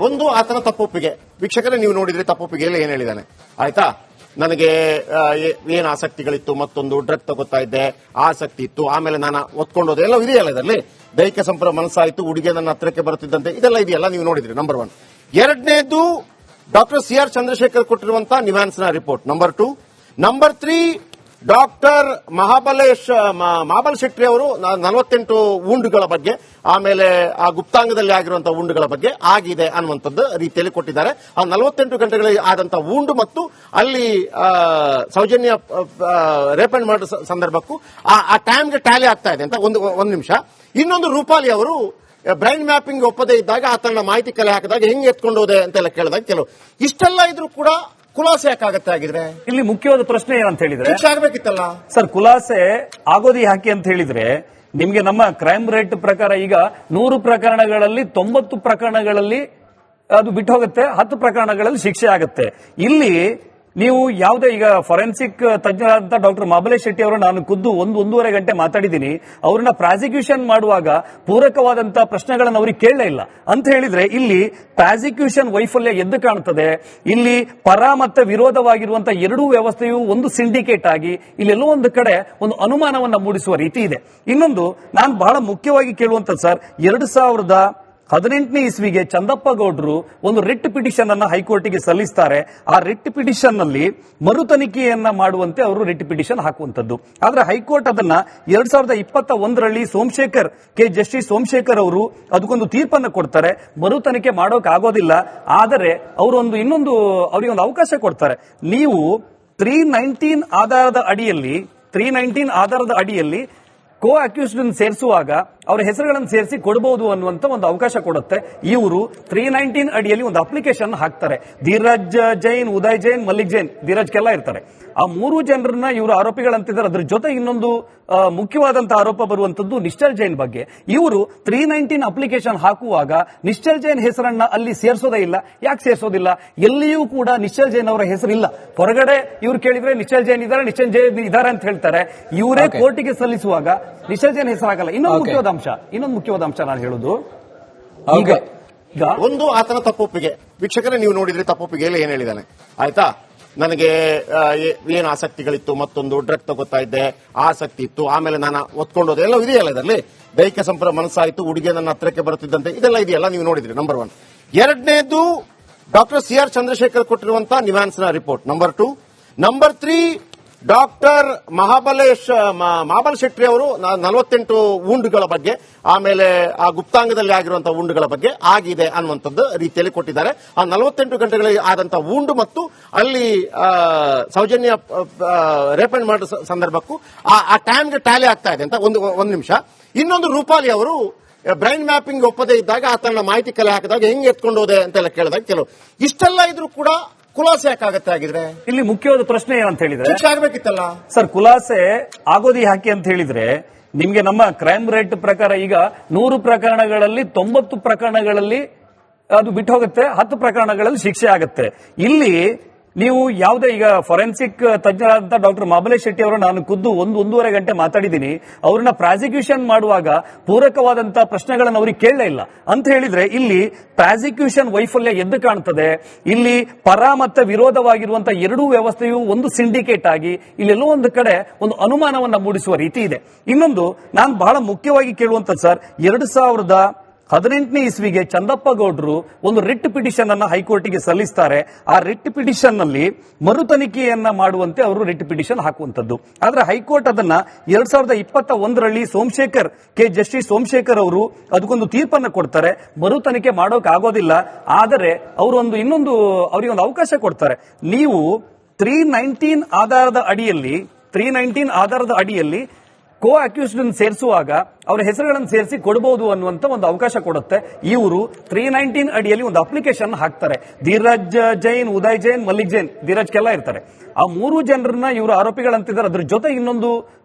ಒಂದು ಆತನ ತಪ್ಪೊಪ್ಪಿಗೆ. ವೀಕ್ಷಕರೇ, ನೀವು ನೋಡಿದ್ರೆ ತಪ್ಪೊಪ್ಪಿಗೆಯಲ್ಲಿ ಏನ್ ಹೇಳಿದಾನೆ ಆಯ್ತಾ? ನನಗೆ ಏನ್ ಆಸಕ್ತಿಗಳಿತ್ತು, ಮತ್ತೊಂದು ಡ್ರಗ್ ತಗೋತಾ ಇದ್ದೆ, ಆಸಕ್ತಿ ಇತ್ತು, ಆಮೇಲೆ ನಾನು ಒತ್ಕೊಂಡೋದೆ, ಎಲ್ಲ ಇದೆಯಲ್ಲ ಇದರಲ್ಲಿ. ದೈಹಿಕ ಸಂಪರ್ಕ ಮನಸ್ಸಾಯಿತು, ಹುಡುಗಿ ನನ್ನ ಹತ್ರಕ್ಕೆ ಬರುತ್ತಿದ್ದಂತೆ, ಇದೆಲ್ಲ ಇದೆಯಲ್ಲ ನೀವು ನೋಡಿದ್ರಿ. ನಂಬರ್ 1. ಎರಡನೇದು ಡಾಕ್ಟರ್ CR ಚಂದ್ರಶೇಖರ್ ಕೊಟ್ಟಿರುವಂತಹ ನಿವಾನ್ಸ್ನ report. Number 2. Number 3 doctor Mahabal Shetty ಅವರು 48 ಉಂಡುಗಳ ಬಗ್ಗೆ, ಆಮೇಲೆ ಆ ಗುಪ್ತಾಂಗದಲ್ಲಿ ಆಗಿರುವಂತಹ ಉಂಡುಗಳ ಬಗ್ಗೆ ಆಗಿದೆ ಅನ್ನುವಂಥದ್ದು ರೀತಿಯಲ್ಲಿ ಕೊಟ್ಟಿದ್ದಾರೆ. ಆ 48 ಗಂಟೆಗಳಲ್ಲಿ ಆದಂತಹ ಉಂಡು ಮತ್ತು ಅಲ್ಲಿ ಸೌಜನ್ಯ ರೇಪಣ್ ಮಾಡೋ ಸಂದರ್ಭಕ್ಕೂ ಆ ಟೈಮ್ಗೆ ಟ್ಯಾಲಿ ಆಗ್ತಾ ಇದೆ ಅಂತ ಒಂದು ನಿಮಿಷ. ಇನ್ನೊಂದು, ರೂಪಾಲಿ ಅವರು ಬ್ರೈನ್ ಮ್ಯಾಪಿಂಗ್ ಒಪ್ಪದೇ ಇದ್ದಾಗ ಆತನ ಮಾಹಿತಿ ಕಲೆ ಹಾಕಿದಾಗ ಹೆಂಗೆ ಎತ್ಕೊಂಡು ಹೋದೆ ಅಂತೆಲ್ಲ ಕೇಳಿದಾಗ ಕೆಲವು ಇಷ್ಟೆಲ್ಲ ಇದ್ರೂ ಕೂಡ ಖುಲಾಸೆ ಯಾಕಾಗತ್ತೆ ಆಗಿದ್ರೆ? ಇಲ್ಲಿ ಮುಖ್ಯವಾದ ಪ್ರಶ್ನೆ ಏನಂತ ಹೇಳಿದ್ರೆ, ಶಿಕ್ಷೆ ಆಗಬೇಕಿತ್ತಲ್ಲ ಸರ್. ಖುಲಾಸೆ ಆಗೋದು ಯಾಕೆ ಅಂತ ಹೇಳಿದ್ರೆ, ನಿಮ್ಗೆ ನಮ್ಮ ಕ್ರೈಮ್ ರೇಟ್ ಪ್ರಕಾರ ಈಗ 100 ಪ್ರಕರಣಗಳಲ್ಲಿ 90 ಪ್ರಕರಣಗಳಲ್ಲಿ ಅದು ಬಿಟ್ಟು ಹೋಗುತ್ತೆ, 10 ಪ್ರಕರಣಗಳಲ್ಲಿ ಶಿಕ್ಷೆ ಆಗುತ್ತೆ. ಇಲ್ಲಿ ನೀವು ಯಾವುದೇ ಈಗ ಫಾರೆನ್ಸಿಕ್ ತಜ್ಞರಾದಂತಹ ಡಾಕ್ಟರ್ ಮಹಾಬಲೇಶ್ ಶೆಟ್ಟಿ ಅವರು ನಾನು ಖುದ್ದು ಒಂದೂವರೆ ಗಂಟೆ ಮಾತಾಡಿದ್ದೀನಿ. ಅವ್ರನ್ನ ಪ್ರಾಸಿಕ್ಯೂಷನ್ ಮಾಡುವಾಗ ಪೂರಕವಾದಂತಹ ಪ್ರಶ್ನೆಗಳನ್ನು ಅವ್ರಿಗೆ ಕೇಳಲೇ ಇಲ್ಲ ಅಂತ ಹೇಳಿದ್ರೆ, ಇಲ್ಲಿ ಪ್ರಾಸಿಕ್ಯೂಷನ್ ವೈಫಲ್ಯ ಎದ್ದು ಕಾಣುತ್ತದೆ. ಇಲ್ಲಿ ಪರ ಮತ್ತು ವಿರೋಧವಾಗಿರುವಂತಹ ಎರಡೂ ವ್ಯವಸ್ಥೆಯು ಒಂದು ಸಿಂಡಿಕೇಟ್ ಆಗಿ ಇಲ್ಲೆಲ್ಲೋ ಒಂದು ಕಡೆ ಒಂದು ಅನುಮಾನವನ್ನ ಮೂಡಿಸುವ ರೀತಿ ಇದೆ. ಇನ್ನೊಂದು ನಾನು ಬಹಳ ಮುಖ್ಯವಾಗಿ ಕೇಳುವಂತದ್ದು ಸರ್, 2018ನೇ ಇಸ್ವಿಗೆ ಚಂದಪ್ಪ ಗೌಡ್ರು ಒಂದು ರಿಟ್ ಪಿಟಿಷನ್ ಅನ್ನ ಹೈಕೋರ್ಟ್ಗೆ ಸಲ್ಲಿಸ್ತಾರೆ. ಆ ರಿಟ್ ಪಿಟಿಷನ್ ನಲ್ಲಿ ಮರು ತನಿಖೆಯನ್ನ ಮಾಡುವಂತೆ ಅವರು ರಿಟ್ ಪಿಟಿಷನ್ ಹಾಕುವಂತದ್ದು. ಆದ್ರೆ ಹೈಕೋರ್ಟ್ ಅದನ್ನ 2021ರಲ್ಲಿ ಜಸ್ಟಿಸ್ ಸೋಮಶೇಖರ್ ಅವರು ಅದಕ್ಕೊಂದು ತೀರ್ಪನ್ನು ಕೊಡ್ತಾರೆ. ಮರು ತನಿಖೆ ಮಾಡೋಕೆ ಆಗೋದಿಲ್ಲ, ಆದರೆ ಅವರು ಅವರಿಗೆ ಒಂದು ಅವಕಾಶ ಕೊಡ್ತಾರೆ. ನೀವು 319 ಆಧಾರದ ಅಡಿಯಲ್ಲಿ ಕೋ ಅಕ್ಯೂಸ್ಡ್ ಸೇರಿಸುವಾಗ ಅವರ ಹೆಸರುಗಳನ್ನು ಸೇರಿಸಿ ಕೊಡಬಹುದು ಅನ್ನುವಂತ ಒಂದು ಅವಕಾಶ ಕೊಡುತ್ತೆ. ಇವರು 319 ಅಡಿಯಲ್ಲಿ ಒಂದು ಅಪ್ಲಿಕೇಶನ್ ಹಾಕ್ತಾರೆ. ಧೀರಜ್ ಜೈನ್, ಉದಯ್ ಜೈನ್, ಮಲ್ಲಿಕ್ ಜೈನ್, ಧೀರಜ್ ಕೆಲ್ಲ ಇರ್ತಾರೆ. ಆ 3 ಜನರನ್ನ ಇವರು ಆರೋಪಿಗಳಂತಿದ್ದಾರೆ. ಅದ್ರ ಜೊತೆ ಇನ್ನೊಂದು ಮುಖ್ಯವಾದಂತಹ ಆರೋಪ ಬರುವಂತದ್ದು ನಿಶ್ಚಲ್ ಜೈನ್ ಬಗ್ಗೆ. ಇವರು 319 ಅಪ್ಲಿಕೇಶನ್ ಹಾಕುವಾಗ ನಿಶ್ಚಲ್ ಜೈನ್ ಹೆಸರನ್ನ ಅಲ್ಲಿ ಸೇರಿಸೋದೇ ಇಲ್ಲ. ಯಾಕೆ ಸೇರಿಸೋದಿಲ್ಲ? ಎಲ್ಲಿಯೂ ಕೂಡ ನಿಶ್ಚಲ್ ಜೈನ್ ಅವರ ಹೆಸರಿಲ್ಲ. ಹೊರಗಡೆ ಇವ್ರು ಕೇಳಿದ್ರೆ ನಿಶ್ಚಲ್ ಜೈನ್ ಇದ್ದಾರೆ ಅಂತ ಹೇಳ್ತಾರೆ. ಇವರೇ ಕೋರ್ಟಿಗೆ ಸಲ್ಲಿಸುವಾಗ ನಿಶ್ಚಲ್ ಜೈನ್ ಹೆಸರಾಗಲ್ಲ. ಇನ್ನೊಂದು ಮುಖ್ಯವಾದ ಅಂಶ ನಾನು ಹೇಳುದು, ಈಗ ಒಂದು ಆತನ ತಪ್ಪೊಪ್ಪಿಗೆ. ವೀಕ್ಷಕರೇ, ನೀವು ನೋಡಿದ್ರೆ ತಪ್ಪೊಪ್ಪಿಗೆಯಲ್ಲಿ ಏನ್ ಹೇಳಿದಾನೆ ಆಯ್ತಾ? ನನಗೆ ಏನ್ ಆಸಕ್ತಿಗಳಿತ್ತು, ಮತ್ತೊಂದು ಡ್ರಗ್ ತಗೋತಾ ಇದ್ದೆ, ಆಸಕ್ತಿ ಇತ್ತು, ಆಮೇಲೆ ನಾನು ಒತ್ಕೊಂಡೋದೆ, ಎಲ್ಲ ಇದೆಯಲ್ಲ ಇದರಲ್ಲಿ. ದೈಹಿಕ ಸಂಪರ್ಕ ಮನಸ್ಸಾಯಿತು, ಹುಡುಗಿ ನನ್ನ ಹತ್ರಕ್ಕೆ ಬರುತ್ತಿದ್ದಂತೆ, ಇದೆಲ್ಲ ಇದೆಯಲ್ಲ ನೀವು ನೋಡಿದ್ರಿ. ನಂಬರ್ 1. ಎರಡನೇದು ಡಾಕ್ಟರ್ CR ಚಂದ್ರಶೇಖರ್ ಕೊಟ್ಟಿರುವಂತಹ ನಿವಾನ್ಸ್ನ report. Number 2. Number 3 doctor Mahabal Shetty ಅವರು 48 ಉಂಡುಗಳ ಬಗ್ಗೆ, ಆಮೇಲೆ ಆ ಗುಪ್ತಾಂಗದಲ್ಲಿ ಆಗಿರುವಂತಹ ಉಂಡುಗಳ ಬಗ್ಗೆ ಆಗಿದೆ ಅನ್ನುವಂಥದ್ದು ರೀತಿಯಲ್ಲಿ ಕೊಟ್ಟಿದ್ದಾರೆ. ಆ 48 ಗಂಟೆಗಳಲ್ಲಿ ಆದಂತಹ ಉಂಡು ಮತ್ತು ಅಲ್ಲಿ ಸೌಜನ್ಯ ರೇಪಣ್ ಮಾಡೋ ಸಂದರ್ಭಕ್ಕೂ ಆ ಟೈಮ್ಗೆ ಟ್ಯಾಲಿ ಆಗ್ತಾ ಇದೆ ಅಂತ ಒಂದು ನಿಮಿಷ. ಇನ್ನೊಂದು, ರೂಪಾಲಿ ಅವರು ಬ್ರೈನ್ ಮ್ಯಾಪಿಂಗ್ ಒಪ್ಪದೇ ಇದ್ದಾಗ ಆತನ ಮಾಹಿತಿ ಕಲೆ ಹಾಕಿದಾಗ ಹೆಂಗೆ ಎತ್ಕೊಂಡು ಹೋದೆ ಅಂತೆಲ್ಲ ಕೇಳಿದಾಗ ಕೆಲವು ಇಷ್ಟೆಲ್ಲ ಇದ್ರೂ ಕೂಡ ಖುಲಾಸೆ ಯಾಕಾಗತ್ತೆ ಆಗಿದ್ರೆ? ಇಲ್ಲಿ ಮುಖ್ಯವಾದ ಪ್ರಶ್ನೆ ಏನಂತ ಹೇಳಿದ್ರೆ, ಶಿಕ್ಷೆ ಆಗಬೇಕಿತ್ತಲ್ಲ ಸರ್. ಖುಲಾಸೆ ಆಗೋದು ಯಾಕೆ ಅಂತ ಹೇಳಿದ್ರೆ, ನಿಮ್ಗೆ ನಮ್ಮ ಕ್ರೈಮ್ ರೇಟ್ ಪ್ರಕಾರ ಈಗ 100 ಪ್ರಕರಣಗಳಲ್ಲಿ 90 ಪ್ರಕರಣಗಳಲ್ಲಿ ಅದು ಬಿಟ್ಟು ಹೋಗುತ್ತೆ, 10 ಪ್ರಕರಣಗಳಲ್ಲಿ ಶಿಕ್ಷೆ ಆಗುತ್ತೆ. ಇಲ್ಲಿ ನೀವು ಯಾವುದೇ ಈಗ ಫಾರೆನ್ಸಿಕ್ ತಜ್ಞರಾದಂತಹ ಡಾಕ್ಟರ್ ಮಹಾಬಲೇಶ್ ಶೆಟ್ಟಿ ಅವರು ನಾನು ಖುದ್ದು ಒಂದೂವರೆ ಗಂಟೆ ಮಾತಾಡಿದ್ದೀನಿ. ಅವ್ರನ್ನ ಪ್ರಾಸಿಕ್ಯೂಷನ್ ಮಾಡುವಾಗ ಪೂರಕವಾದಂತಹ ಪ್ರಶ್ನೆಗಳನ್ನು ಅವ್ರಿಗೆ ಕೇಳಲೇ ಇಲ್ಲ ಅಂತ ಹೇಳಿದ್ರೆ, ಇಲ್ಲಿ ಪ್ರಾಸಿಕ್ಯೂಷನ್ ವೈಫಲ್ಯ ಎದ್ದು ಕಾಣುತ್ತದೆ. ಇಲ್ಲಿ ಪರ ಮತ್ತು ವಿರೋಧವಾಗಿರುವಂತಹ ಎರಡೂ ವ್ಯವಸ್ಥೆಯು ಒಂದು ಸಿಂಡಿಕೇಟ್ ಆಗಿ ಇಲ್ಲೆಲ್ಲೋ ಒಂದು ಕಡೆ ಒಂದು ಅನುಮಾನವನ್ನ ಮೂಡಿಸುವ ರೀತಿ ಇದೆ. ಇನ್ನೊಂದು ನಾನು ಬಹಳ ಮುಖ್ಯವಾಗಿ ಕೇಳುವಂತದ್ದು ಸರ್, 2018ನೇ ಇಸ್ವಿಗೆ ಚಂದಪ್ಪ ಗೌಡ್ರು ಒಂದು ರಿಟ್ ಪಿಟಿಷನ್ ಅನ್ನ ಹೈಕೋರ್ಟ್ಗೆ ಸಲ್ಲಿಸ್ತಾರೆ. ಆ ರಿಟ್ ಪಿಟಿಷನ್ ನಲ್ಲಿ ಮರು ತನಿಖೆಯನ್ನ ಮಾಡುವಂತೆ ಅವರು ರಿಟ್ ಪಿಟಿಷನ್ ಹಾಕುವಂತದ್ದು. ಆದ್ರೆ ಹೈಕೋರ್ಟ್ ಅದನ್ನ 2021ರಲ್ಲಿ ಜಸ್ಟಿಸ್ ಸೋಮಶೇಖರ್ ಅವರು ಅದಕ್ಕೊಂದು ತೀರ್ಪನ್ನು ಕೊಡ್ತಾರೆ. ಮರು ತನಿಖೆ ಮಾಡೋಕೆ ಆಗೋದಿಲ್ಲ, ಆದರೆ ಅವರು ಅವರಿಗೆ ಒಂದು ಅವಕಾಶ ಕೊಡ್ತಾರೆ. ನೀವು 319 ಆಧಾರದ ಅಡಿಯಲ್ಲಿ ಕೋ ಅಕ್ಯೂಸ್ಡ್ ಸೇರಿಸುವಾಗ ಅವರ ಹೆಸರುಗಳನ್ನು ಸೇರಿಸಿ ಕೊಡಬಹುದು ಅನ್ನುವಂತ ಒಂದು ಅವಕಾಶ ಕೊಡುತ್ತೆ. ಇವರು 319 ಅಡಿಯಲ್ಲಿ ಒಂದು ಅಪ್ಲಿಕೇಶನ್ ಹಾಕ್ತಾರೆ. ಧೀರಜ್ ಜೈನ್, ಉದಯ್ ಜೈನ್, ಮಲ್ಲಿಕ್ ಜೈನ್, ಧೀರಜ್ ಕೆಲ್ಲ ಇರ್ತಾರೆ. ಆ 3 ಜನರನ್ನ ಇವರು ಆರೋಪಿಗಳಂತಿದ್ದಾರೆ. ಅದ್ರ ಜೊತೆ ಇನ್ನೊಂದು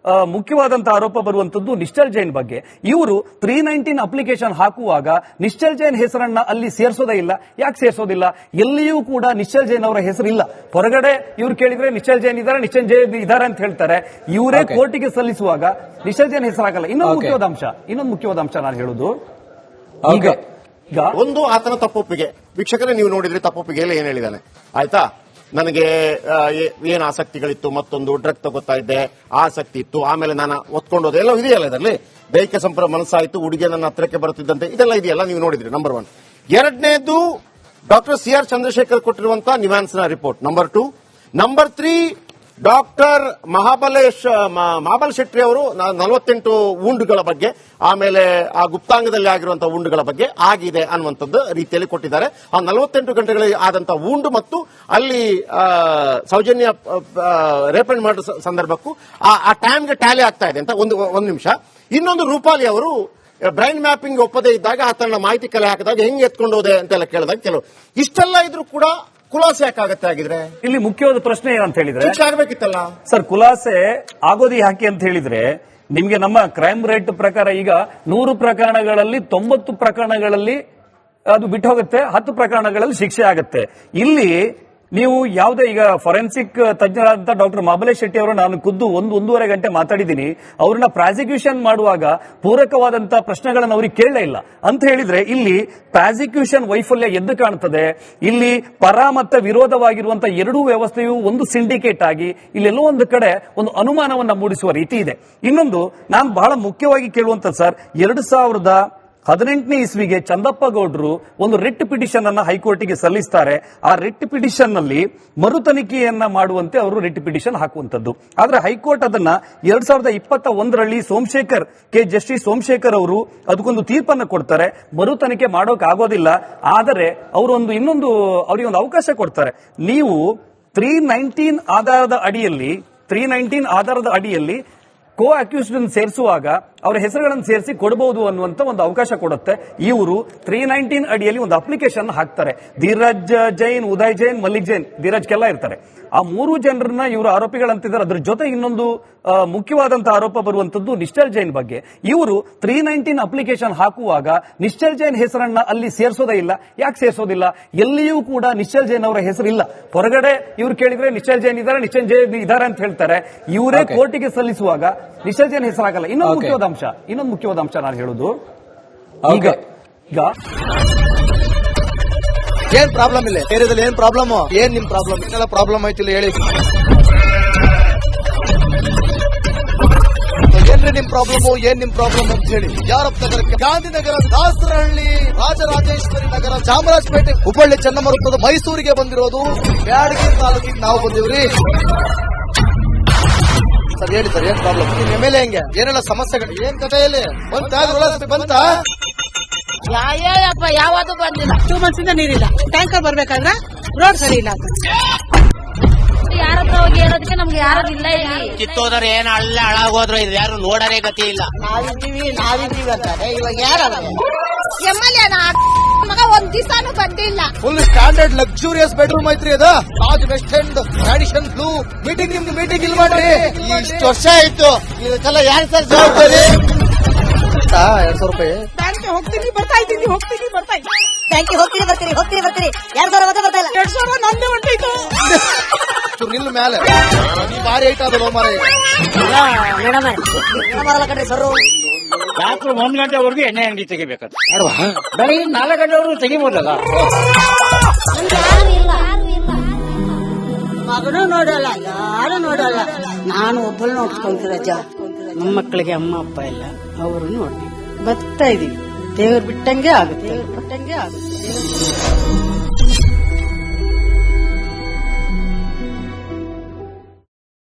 ಮುಖ್ಯವಾದಂತಹ ಆರೋಪ ಬರುವಂತದ್ದು ನಿಶ್ಚಲ್ ಜೈನ್ ಬಗ್ಗೆ. ಇವರು 319 ಅಪ್ಲಿಕೇಶನ್ ಹಾಕುವಾಗ ನಿಶ್ಚಲ್ ಜೈನ್ ಹೆಸರನ್ನ ಅಲ್ಲಿ ಸೇರಿಸೋದೇ ಇಲ್ಲ. ಯಾಕೆ ಸೇರಿಸೋದಿಲ್ಲ? ಎಲ್ಲಿಯೂ ಕೂಡ ನಿಶ್ಚಲ್ ಜೈನ್ ಅವರ ಹೆಸರಿಲ್ಲ. ಹೊರಗಡೆ ಇವ್ರು ಕೇಳಿದ್ರೆ ನಿಶ್ಚಲ್ ಜೈನ್ ಇದ್ದಾರೆ ಅಂತ ಹೇಳ್ತಾರೆ. ಇವರೇ ಕೋರ್ಟಿಗೆ ಸಲ್ಲಿಸುವಾಗ ನಿಶ್ಚಲ್ ಜೈನ್ ಹೆಸರಾಗಲ್ಲ. ಇನ್ನೊಂದು ಮುಖ್ಯವಾದ ಅಂಶ ನಾನು ಹೇಳುದು, ಈಗ ಒಂದು ಆತನ ತಪ್ಪೊಪ್ಪಿಗೆ. ವೀಕ್ಷಕರೇ, ನೀವು ನೋಡಿದ್ರೆ ತಪ್ಪೊಪ್ಪಿಗೆಯಲ್ಲಿ ಏನ್ ಹೇಳಿದಾನೆ ಆಯ್ತಾ. ನನಗೆ ಏನ್ ಆಸಕ್ತಿಗಳಿತ್ತು, ಮತ್ತೊಂದು ಡ್ರಗ್ ತಗೋತಾ ಇದ್ದೆ, ಆಸಕ್ತಿ ಇತ್ತು, ಆಮೇಲೆ ನಾನು ಒತ್ಕೊಂಡೋದೆ, ಎಲ್ಲ ಇದೆಯಲ್ಲ ಇದರಲ್ಲಿ. ದೈಹಿಕ ಸಂಪರ್ಕ ಮನಸ್ಸಾಯಿತು, ಹುಡುಗಿಯ ನನ್ನ ಹತ್ರಕ್ಕೆ ಬರುತ್ತಿದ್ದಂತೆ, ಇದೆಲ್ಲ ಇದೆಯಲ್ಲ ನೀವು ನೋಡಿದ್ರಿ. ನಂಬರ್ 1. ಎರಡನೇದು ಡಾಕ್ಟರ್ CR ಚಂದ್ರಶೇಖರ್ ಕೊಟ್ಟಿರುವಂತಹ ನಿವಾನ್ಸ್ನ report. Number 2. Number 3 doctor Mahabal Shetty ಅವರು 48 ಉಂಡುಗಳ ಬಗ್ಗೆ, ಆಮೇಲೆ ಆ ಗುಪ್ತಾಂಗದಲ್ಲಿ ಆಗಿರುವಂತಹ ಉಂಡುಗಳ ಬಗ್ಗೆ ಆಗಿದೆ ಅನ್ನುವಂಥದ್ದು ರೀತಿಯಲ್ಲಿ ಕೊಟ್ಟಿದ್ದಾರೆ. ಆ 48 ಗಂಟೆಗಳಲ್ಲಿ ಆದಂತಹ ಉಂಡು ಮತ್ತು ಅಲ್ಲಿ ಸೌಜನ್ಯ ರೇಪಣೆ ಮಾಡೋ ಸಂದರ್ಭಕ್ಕೂ ಆ ಟೈಮ್ಗೆ ಟ್ಯಾಲಿ ಆಗ್ತಾ ಇದೆ ಅಂತ ಒಂದು ನಿಮಿಷ. ಇನ್ನೊಂದು, ರೂಪಾಲಿ ಅವರು ಬ್ರೈನ್ ಮ್ಯಾಪಿಂಗ್ ಒಪ್ಪದೇ ಇದ್ದಾಗ ಆತನ ಮಾಹಿತಿ ಕಲೆ ಹಾಕಿದಾಗ ಹೆಂಗೆ ಎತ್ಕೊಂಡು ಹೋದೆ ಅಂತೆಲ್ಲ ಕೇಳಿದಾಗ ಕೆಲವು ಇಷ್ಟೆಲ್ಲ ಇದ್ರೂ ಕೂಡ ಖುಲಾಸೆ ಯಾಕಾಗತ್ತೆ ಆಗಿದ್ರೆ? ಇಲ್ಲಿ ಮುಖ್ಯವಾದ ಪ್ರಶ್ನೆ ಏನಂತ ಹೇಳಿದ್ರೆ, ಶಿಕ್ಷೆ ಆಗಬೇಕಿತ್ತಲ್ಲ ಸರ್. ಖುಲಾಸೆ ಆಗೋದು ಯಾಕೆ ಅಂತ ಹೇಳಿದ್ರೆ, ನಿಮ್ಗೆ ನಮ್ಮ ಕ್ರೈಮ್ ರೇಟ್ ಪ್ರಕಾರ ಈಗ 100 ಪ್ರಕರಣಗಳಲ್ಲಿ 90 ಪ್ರಕರಣಗಳಲ್ಲಿ ಅದು ಬಿಟ್ಟು ಹೋಗುತ್ತೆ, 10 ಪ್ರಕರಣಗಳಲ್ಲಿ ಶಿಕ್ಷೆ ಆಗುತ್ತೆ. ಇಲ್ಲಿ ನೀವು ಯಾವುದೇ ಈಗ ಫೊರೆನ್ಸಿಕ್ ತಜ್ಞರಾದಂತಹ ಡಾಕ್ಟರ್ ಮಹಾಬಲೇಶ್ ಶೆಟ್ಟಿ ಅವರು ನಾನು ಖುದ್ದು ಒಂದೂವರೆ ಗಂಟೆ ಮಾತಾಡಿದ್ದೀನಿ. ಅವ್ರನ್ನ ಪ್ರಾಸಿಕ್ಯೂಷನ್ ಮಾಡುವಾಗ ಪೂರಕವಾದಂತಹ ಪ್ರಶ್ನೆಗಳನ್ನು ಅವ್ರಿಗೆ ಕೇಳಲೇ ಇಲ್ಲ ಅಂತ ಹೇಳಿದ್ರೆ, ಇಲ್ಲಿ ಪ್ರಾಸಿಕ್ಯೂಷನ್ ವೈಫಲ್ಯ ಎದ್ದು ಕಾಣ್ತದೆ. ಇಲ್ಲಿ ಪರ ಮತ್ತು ವಿರೋಧವಾಗಿರುವಂತಹ ಎರಡೂ ವ್ಯವಸ್ಥೆಯು ಒಂದು ಸಿಂಡಿಕೇಟ್ ಆಗಿ ಇಲ್ಲೆಲ್ಲೋ ಒಂದು ಕಡೆ ಒಂದು ಅನುಮಾನವನ್ನ ಮೂಡಿಸುವ ರೀತಿ ಇದೆ. ಇನ್ನೊಂದು ನಾನು ಬಹಳ ಮುಖ್ಯವಾಗಿ ಕೇಳುವಂತ ಸರ್, 2018ನೇ ಇಸ್ವಿಗೆ ಚಂದಪ್ಪ ಗೌಡ್ರು ಒಂದು ರಿಟ್ ಪಿಟಿಷನ್ ಅನ್ನ ಹೈಕೋರ್ಟ್ಗೆ ಸಲ್ಲಿಸ್ತಾರೆ. ಆ ರಿಟ್ ಪಿಟಿಷನ್ ನಲ್ಲಿ ಮರು ತನಿಖೆಯನ್ನ ಮಾಡುವಂತೆ ಅವರು ರಿಟ್ ಪಿಟಿಷನ್ ಹಾಕುವಂತದ್ದು. ಆದ್ರೆ ಹೈಕೋರ್ಟ್ ಅದನ್ನ 2021ರಲ್ಲಿ ಜಸ್ಟಿಸ್ ಸೋಮಶೇಖರ್ ಅವರು ಅದಕ್ಕೊಂದು ತೀರ್ಪನ್ನು ಕೊಡ್ತಾರೆ. ಮರು ತನಿಖೆ ಮಾಡೋಕೆ ಆಗೋದಿಲ್ಲ, ಆದರೆ ಅವರು ಅವರಿಗೆ ಒಂದು ಅವಕಾಶ ಕೊಡ್ತಾರೆ. ನೀವು 319 ಆಧಾರದ ಅಡಿಯಲ್ಲಿ ಕೋ ಅಕ್ಯೂಸ್ಡ್ ಸೇರಿಸುವಾಗ ಅವರ ಹೆಸರುಗಳನ್ನು ಸೇರಿಸಿ ಕೊಡಬಹುದು ಅನ್ನುವಂತ ಒಂದು ಅವಕಾಶ ಕೊಡುತ್ತೆ. ಇವರು 319 ಅಡಿಯಲ್ಲಿ ಒಂದು ಅಪ್ಲಿಕೇಶನ್ ಹಾಕ್ತಾರೆ. ಧೀರಜ್ ಜೈನ್, ಉದಯ್ ಜೈನ್, ಮಲ್ಲಿಕ್ ಜೈನ್, ಧೀರಜ್ ಕೆಲ್ಲ ಇರ್ತಾರೆ. ಆ 3 ಜನರನ್ನ ಇವರು ಆರೋಪಿಗಳಂತಿದ್ದಾರೆ. ಅದ್ರ ಜೊತೆ ಇನ್ನೊಂದು ಮುಖ್ಯವಾದಂತಹ ಆರೋಪ ಬರುವಂತದ್ದು ನಿಶ್ಚಲ್ ಜೈನ್ ಬಗ್ಗೆ. ಇವರು 319 ಅಪ್ಲಿಕೇಶನ್ ಹಾಕುವಾಗ ನಿಶ್ಚಲ್ ಜೈನ್ ಹೆಸರನ್ನ ಅಲ್ಲಿ ಸೇರಿಸೋದೇ ಇಲ್ಲ. ಯಾಕೆ ಸೇರಿಸೋದಿಲ್ಲ? ಎಲ್ಲಿಯೂ ಕೂಡ ನಿಶ್ಚಲ್ ಜೈನ್ ಅವರ ಹೆಸರಿಲ್ಲ. ಹೊರಗಡೆ ಇವ್ರು ಕೇಳಿದ್ರೆ ನಿಶ್ಚಲ್ ಜೈನ್ ಇದ್ದಾರೆ ಅಂತ ಹೇಳ್ತಾರೆ. ಇವರೇ ಕೋರ್ಟಿಗೆ ಸಲ್ಲಿಸುವಾಗ ನಿಶ್ಚಲ್ ಜೈನ್ ಹೆಸರಾಗಲ್ಲ. ಇನ್ನೊಂದು ಮುಖ್ಯವಾದ ಅಂಶ ನಾನು ಹೇಳುದು, ಈಗ ಏನ್ ಪ್ರಾಬ್ಲಮ್ ಇಲ್ಲ ಏರಿಯಾದಲ್ಲಿ? ಏನ್ ಪ್ರಾಬ್ಲಮ್? ಏನ್ ನಿಮ್ ಪ್ರಾಬ್ಲಮ್? ಏನೆಲ್ಲ ಪ್ರಾಬ್ಲಮ್ ಆಯ್ತಿಲ್ಲ ಹೇಳಿ. ಏನ್ರಿ ನಿಮ್ ಪ್ರಾಬ್ಲಮ್ ಅಂತ ಹೇಳಿ. ಯಾರಪ್ಪ ನಗರಕ್ಕೆ? ಗಾಂಧಿನಗರ, ದಾಸರಹಳ್ಳಿ, ರಾಜರಾಜೇಶ್ವರಿ ನಗರ, ಚಾಮರಾಜಪೇಟೆ, ಹುಬ್ಬಳ್ಳಿ, ಚನ್ನಮರುತ್ತದ, ಮೈಸೂರಿಗೆ ಬಂದಿರೋದು. ಬ್ಯಾಡಗಿ ತಾಲೂಕಿಗೆ ನಾವು ಬಂದಿವ್ರಿ. ಸರ್ ಹೇಳಿ ಸರ್, ಏನ್ ಪ್ರಾಬ್ಲಮ್? ನಿಮ್ MLA ಹೆಂಗೆ? ಏನೆಲ್ಲ ಸಮಸ್ಯೆಗಳು? ಏನ್ ಕಥೆಯಲ್ಲಿ ಬಂತ? ಯಾವಪ್ಪ ಯಾವುದು ಬಂದಿಲ್ಲ. 2 months ಇಂದ ನೀರಿಲ್ಲ. ಟ್ಯಾಂಕರ್ ಬರ್ಬೇಕಾದ್ರೆ ರೋಡ್ ಸರಿ ಇಲ್ಲ. ಯಾರತ್ರ ಹೋಗಿ ಹೇಳೋದಕ್ಕೆ ನಮ್ಗೆ ಯಾರು ಇಲ್ಲ. ಕಿತ್ತೋದ್ರೆ ಏನ್ ಅಲ್ಲ ಹಾಳಾಗೋದ್ರು ಇದು ಯಾರು ನೋಡರೇ ಗತಿ ಇಲ್ಲ. ನಾವಿದ್ದೀವಿ ಅಂತಾರೆ. ಇವಾಗ ಯಾರು MLA ಮಗ ಒಂದ್ ದಿವಸನೂ ಬಂದಿಲ್ಲ. ಫುಲ್ ಸ್ಟ್ಯಾಂಡರ್ಡ್ ಲಕ್ಸುರಿಯಸ್ ಬೆಡ್ರೂಮ್ ಐತ್ರಿ ಅದು. Taj West End, Radisson Blu. ನಿಮ್ದು ಮೀಟಿಂಗ್ ಇಲ್ಲಿ ಮಾಡ್ರಿ. ಇಷ್ಟು ವರ್ಷ ಆಯ್ತು, ಇದಕ್ಕೆಲ್ಲ ಯಾರು ಸರ್ ಜವಾಬ್ದಾರಿ? 200 ರೂಪಾಯಿ ಬ್ಯಾಂಕ್ಗೆ ಹೋಗ್ತೀನಿ ಬರ್ತಾ ಇದ್ದೀನಿ. ಬ್ಯಾಂಕಿಗೆ ಹೋಗ್ತೀರಿ ಬರ್ತೀರಿ 2,000 ಮತ್ತೆ ಬರ್ತಾ ಇಲ್ಲ. 2,000 ನಂದೇ ಹೊಂಟೈತು. ನಿಲ್ ಮೇಲೆ ಭಾರಿ ಐಟ್ ಆದ ಮಾರ. ಮೇಡಮ್ ಬರಲ್ಲ ಕಣ್ರಿ ಸರ್. ರಾತ್ರಿ 1 ಗಂಟೆವರೆಗೂ ಎಣ್ಣೆ ಅಂಗಡಿ ತೆಗಿಬೇಕು. ಬೆಳಿಗ್ಗೆ 4 ಗಂಟೆವರೆಗೂ ತೆಗಿಬೋದಲ್ಲ. ಮಗನೂ ನೋಡಲ್ಲ, ಯಾರು ನೋಡಲ್ಲ. ನಾನು ಒಬ್ಬಳು ನೋಡ್ಕೊಂತೀರಜ್ಜ. ನಮ್ಮ ಮಕ್ಕಳಿಗೆ ಅಮ್ಮ ಅಪ್ಪ ಇಲ್ಲ, ಅವರು ನೋಡಿ ಬರ್ತಾ ಇದೀವಿ. ದೇವ್ರು ಬಿಟ್ಟಂಗೆ ಆಗುತ್ತೆ.